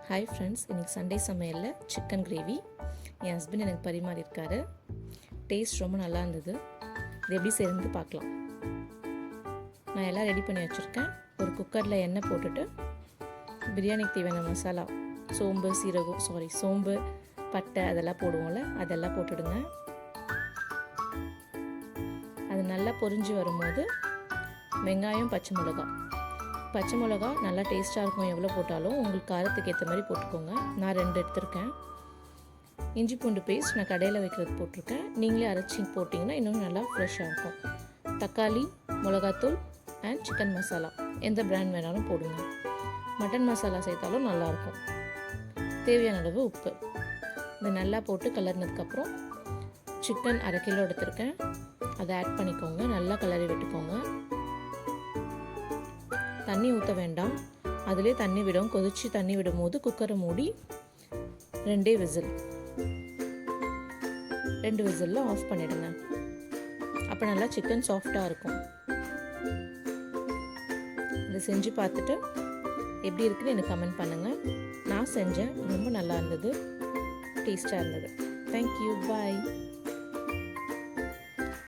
Hi friends, இன்றைக்கி Sunday சமையலில் chicken gravy என் husband எனக்கு பரிமாறியிருக்காரு. டேஸ்ட் ரொம்ப நல்லா இருந்தது. இது எப்படி செய்யறது பார்க்கலாம். நான் எல்லாம் ரெடி பண்ணி வச்சுருக்கேன். ஒரு குக்கரில் எண்ணெய் போட்டுட்டு பிரியாணிக்கு தேவையான மசாலா சோம்பு பட்டை அதெல்லாம் போடுவோம்ல, அதெல்லாம் போட்டுடுங்க. அது நல்லா பொரிஞ்சு வரும்போது வெங்காயம் பச்சை மிளகா நல்லா டேஸ்ட்டாக இருக்கும். எவ்வளோ போட்டாலும் உங்களுக்கு காரத்துக்கு ஏற்ற மாதிரி போட்டுக்கோங்க. நான் 2 எடுத்திருக்கேன். இஞ்சி பூண்டு பேஸ்ட் நான் கடையில் வைக்கிறது போட்டிருக்கேன். நீங்களே அரைச்சி போட்டிங்கன்னா இன்னும் நல்லா ஃப்ரெஷ்ஷாக இருக்கும். தக்காளி, மிளகாத்தூள் அண்ட் சிக்கன் மசாலா எந்த பிராண்ட் வேணாலும் போடுங்க. மட்டன் மசாலா சேர்த்தாலும் நல்லாயிருக்கும். தேவையான அளவு உப்பு இது நல்லா போட்டு கலர்னதுக்கப்புறம் சிக்கன் 1/2 கிலோ எடுத்திருக்கேன். அதை ஆட் பண்ணிக்கோங்க. நல்லா கிளறி விட்டுக்கோங்க. தண்ணி ஊற்ற வேண்டாம், அதிலே தண்ணி விடும். கொதிச்சு தண்ணி விடும் போது குக்கரை மூடி 2 விசிலில் ஆஃப் பண்ணிடுங்க. அப்போ நல்லா சிக்கன் சாஃப்டாக இருக்கும். இதை செஞ்சு பார்த்துட்டு எப்படி இருக்குன்னு எனக்கு கமெண்ட் பண்ணுங்கள். நான் செஞ்சேன், ரொம்ப நல்லா இருந்தது, டேஸ்ட்டாக இருந்தது. தேங்க்யூ, பாய்.